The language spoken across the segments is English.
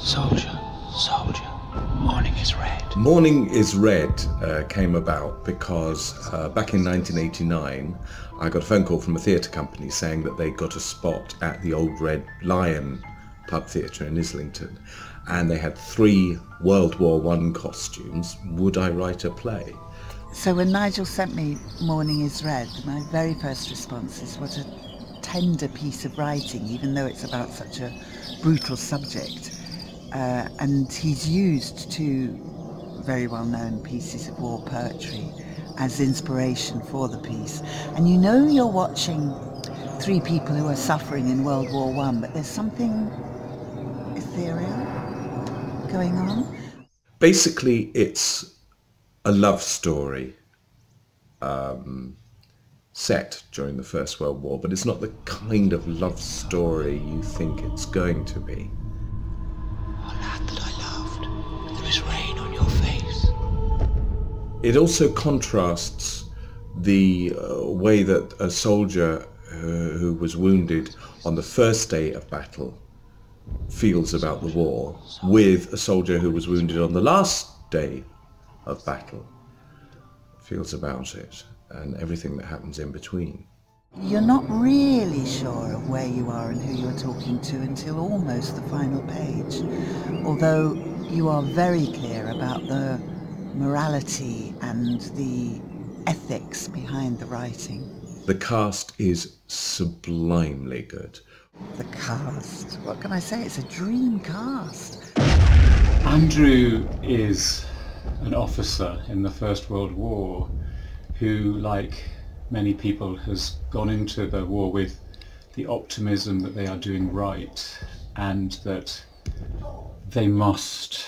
Soldier, soldier, morning is red. Morning is Red came about because back in 1989 I got a phone call from a theatre company saying that they got a spot at the Old Red Lion pub theatre in Islington, and they had 3 World War I costumes. Would I write a play? So when Nigel sent me Morning is Red, my very first response is what a tender piece of writing, even though it's about such a brutal subject. And he's used 2 very well-known pieces of war poetry as inspiration for the piece. And you know you're watching 3 people who are suffering in World War I, but there's something ethereal going on. Basically, it's a love story set during the First World War, but it's not the kind of love story you think it's going to be. Oh, lad that I loved, there is rain on your face. It also contrasts the way that a soldier who was wounded on the first day of battle feels about the war with a soldier who was wounded on the last day of battle feels about it, and everything that happens in between. You're not really sure of where you are and who you're talking to until almost the final page, although you are very clear about the morality and the ethics behind the writing. The cast is sublimely good. The cast, what can I say? It's a dream cast. Andrew is an officer in the First World War who, like many people, has gone into the war with the optimism that they are doing right and that they must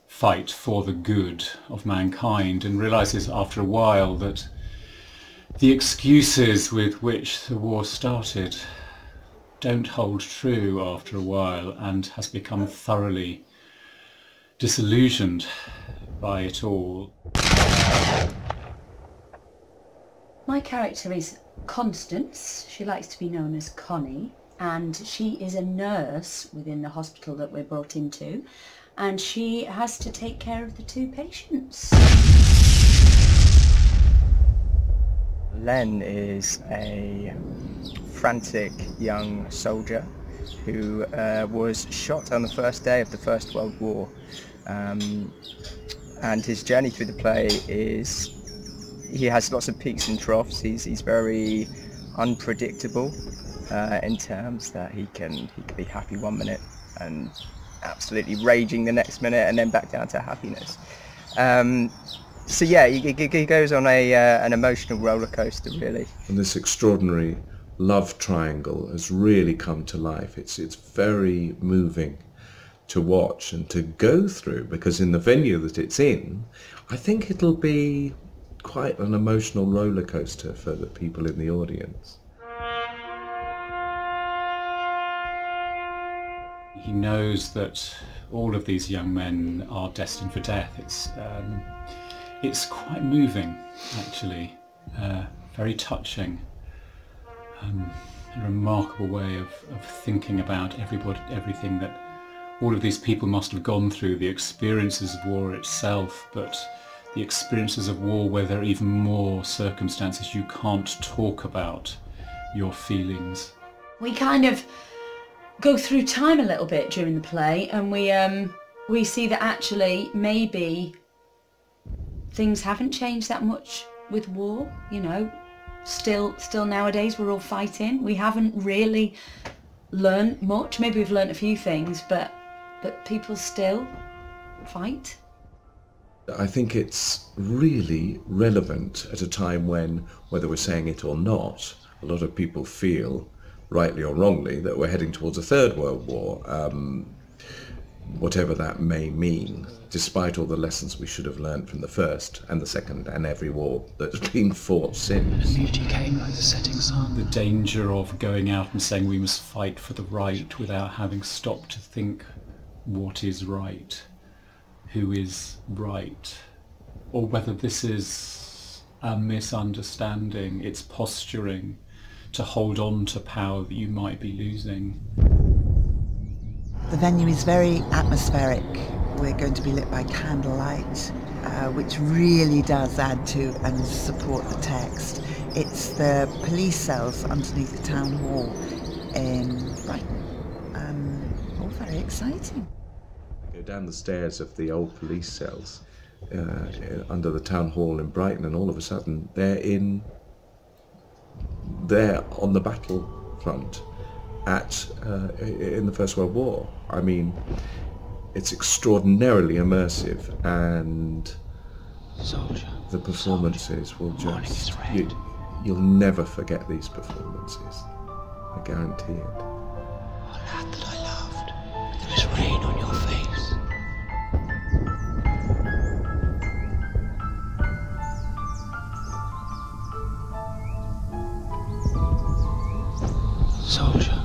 fight for the good of mankind, and realises after a while that the excuses with which the war started don't hold true after a while, and has become thoroughly disillusioned by it all. My character is Constance. She likes to be known as Connie, and she is a nurse within the hospital that we're brought into, and she has to take care of the 2 patients. Len is a frantic young soldier who was shot on the first day of the First World War, and his journey through the play is he has lots of peaks and troughs. He's very unpredictable in terms that he can be happy one minute and absolutely raging the next minute, and then back down to happiness. So yeah, he goes on an emotional roller coaster, really. And this extraordinary love triangle has really come to life. It's very moving to watch and to go through, because in the venue that it's in, I think it'll be quite an emotional roller coaster for the people in the audience. He knows that all of these young men are destined for death. It's quite moving, actually, very touching, a remarkable way of thinking about everything that all of these people must have gone through, the experiences of war itself, but the experiences of war where there are even more circumstances you can't talk about your feelings. We kind of go through time a little bit during the play, and we see that actually maybe things haven't changed that much with war, you know. Still nowadays we're all fighting. We haven't really learned much. Maybe we've learned a few things, but people still fight. I think it's really relevant at a time when, whether we're saying it or not, a lot of people feel, rightly or wrongly, that we're heading towards a 3rd World War, whatever that may mean, despite all the lessons we should have learned from the First and the Second and every war that's been fought since. And beauty came like the setting sun. The danger of going out and saying we must fight for the right without having stopped to think what is right, who is right, or whether this is a misunderstanding, it's posturing to hold on to power that you might be losing. The venue is very atmospheric. We're going to be lit by candlelight, which really does add to and support the text. It's the police cells underneath the town hall in Brighton. All very exciting. Go down the stairs of the old police cells under the town hall in Brighton, and all of a sudden they're on the battlefront in the First World War. I mean, it's extraordinarily immersive, and Soldier. the performances will just red. you'll never forget these performances. I guarantee it. Oh, lad that I loved, and there was rain on your face. Soldier.